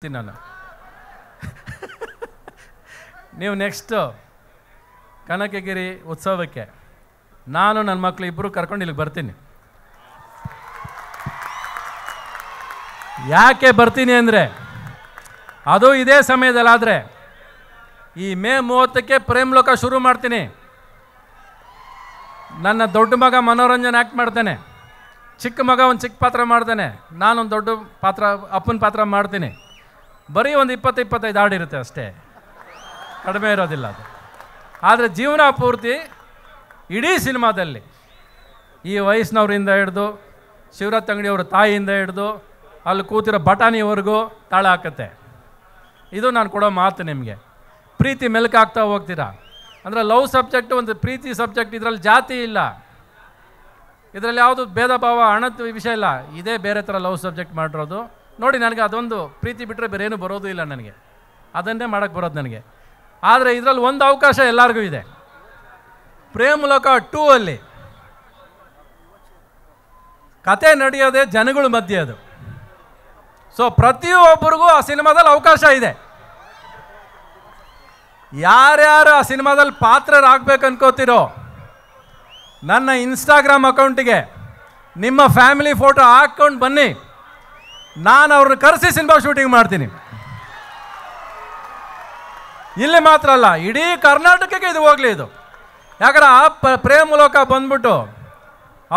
ನಾನು ನೀವು ನೆಕ್ಸ್ಟ್ ಕನಕಗಿರಿ ಉತ್ಸವಕ್ಕೆ ನಾನು ನನ್ನ ಮಕ್ಕಳು ಇಬ್ಬರು ಕರ್ಕೊಂಡು ಇಲ್ಲಿಗೆ ಬರ್ತೀನಿ. ಯಾಕೆ ಬರ್ತೀನಿ ಅಂದರೆ ಅದು ಇದೇ ಸಮಯದಲ್ಲಾದರೆ ಈ ಮೇ 30ಕ್ಕೆ ಪ್ರೇಮ್ಲೋಕ ಶುರು ಮಾಡ್ತೀನಿ. ನನ್ನ ದೊಡ್ಡ ಮಗ ಮನೋರಂಜನೆ ಆ್ಯಕ್ಟ್ ಮಾಡ್ತಾನೆ, ಚಿಕ್ಕ ಮಗ ಒಂದು ಚಿಕ್ಕ ಪಾತ್ರ ಮಾಡ್ತಾನೆ, ನಾನೊಂದು ದೊಡ್ಡ ಪಾತ್ರ ಅಪ್ಪನ ಪಾತ್ರ ಮಾಡ್ತೀನಿ. ಬರೀ ಒಂದು 20-25 ಹಾಡಿರುತ್ತೆ ಅಷ್ಟೇ, ಕಡಿಮೆ ಇರೋದಿಲ್ಲ ಅದು. ಆದರೆ ಜೀವನ ಪೂರ್ತಿ ಇಡೀ ಸಿನಿಮಾದಲ್ಲಿ ಈ ವಯಸ್ಸಿನವರಿಂದ ಹಿಡ್ದು ಶಿವರಾಜ್ ತಂಗಡಿಯವ್ರ ತಾಯಿಯಿಂದ ಹಿಡ್ದು ಅಲ್ಲಿ ಕೂತಿರೋ ಬಟಾಣಿವರೆಗೂ ತಾಳ ಹಾಕತ್ತೆ. ಇದು ನಾನು ಕೊಡೋ ಮಾತು ನಿಮಗೆ. ಪ್ರೀತಿ ಮೆಲುಕಾಗ್ತಾ ಹೋಗ್ತೀರಾ ಅಂದರೆ ಲವ್ ಸಬ್ಜೆಕ್ಟು ಒಂದು ಪ್ರೀತಿ ಸಬ್ಜೆಕ್ಟ್, ಇದರಲ್ಲಿ ಜಾತಿ ಇಲ್ಲ, ಇದರಲ್ಲಿ ಯಾವುದು ಭೇದ ಭಾವ ಹಣದ ವಿಷಯ ಇಲ್ಲ. ಇದೇ ಬೇರೆ ಥರ ಲವ್ ಸಬ್ಜೆಕ್ಟ್ ಮಾಡಿರೋದು ನೋಡಿ. ನನಗೆ ಅದೊಂದು ಪ್ರೀತಿ ಬಿಟ್ಟರೆ ಬೇರೆ ಏನೂ ಬರೋದು ಇಲ್ಲ, ನನಗೆ ಅದನ್ನೇ ಮಾಡೋಕ್ಕೆ ಬರೋದು ನನಗೆ. ಆದರೆ ಇದರಲ್ಲಿ ಒಂದು ಅವಕಾಶ ಎಲ್ಲರಿಗೂ ಇದೆ. ಪ್ರೇಮ್ಲೋಕ 2 ಅಲ್ಲಿ ಕತೆ ನಡೆಯೋದೇ ಜನಗಳ ಮಧ್ಯೆ ಅದು. ಸೊ ಪ್ರತಿಯೊಬ್ಬರಿಗೂ ಆ ಸಿನಿಮಾದಲ್ಲಿ ಅವಕಾಶ ಇದೆ. ಯಾರ್ಯಾರು ಆ ಸಿನಿಮಾದಲ್ಲಿ ಪಾತ್ರರಾಗಬೇಕು ಅನ್ಕೋತಿರೋ ನನ್ನ ಇನ್ಸ್ಟಾಗ್ರಾಮ್ ಅಕೌಂಟಿಗೆ ನಿಮ್ಮ ಫ್ಯಾಮಿಲಿ ಫೋಟೋ ಹಾಕ್ಕೊಂಡು ಬನ್ನಿ, ನಾನು ಅವ್ರನ್ನ ಕರೆಸಿ ಸಿನಿಮಾ ಶೂಟಿಂಗ್ ಮಾಡ್ತೀನಿ. ಇಲ್ಲಿ ಮಾತ್ರ ಅಲ್ಲ, ಇಡೀ ಕರ್ನಾಟಕಕ್ಕೆ ಇದು ಹೋಗಲಿ ಇದು. ಯಾಕಂದ್ರೆ ಆ ಪ್ರೇಮ್ಲೋಕ ಬಂದ್ಬಿಟ್ಟು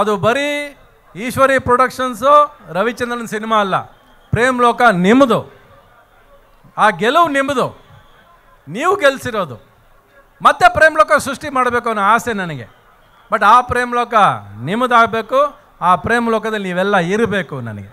ಅದು ಬರೀ ಈಶ್ವರಿ ಪ್ರೊಡಕ್ಷನ್ಸು ರವಿಚಂದ್ರನ್ ಸಿನಿಮಾ ಅಲ್ಲ, ಪ್ರೇಮ್ಲೋಕ ನಿಮ್ಮದು. ಆ ಗೆಲುವು ನಿಮ್ಮದು, ನೀವು ಗೆಲ್ಸಿರೋದು. ಮತ್ತೆ ಪ್ರೇಮ್ಲೋಕ ಸೃಷ್ಟಿ ಮಾಡಬೇಕು ಅನ್ನೋ ಆಸೆ ನನಗೆ. ಬಟ್ ಆ ಪ್ರೇಮ್ಲೋಕ ನಿಮ್ಮದಾಗಬೇಕು, ಆ ಪ್ರೇಮ್ಲೋಕದಲ್ಲಿ ನೀವೆಲ್ಲ ಇರಬೇಕು ನನಗೆ.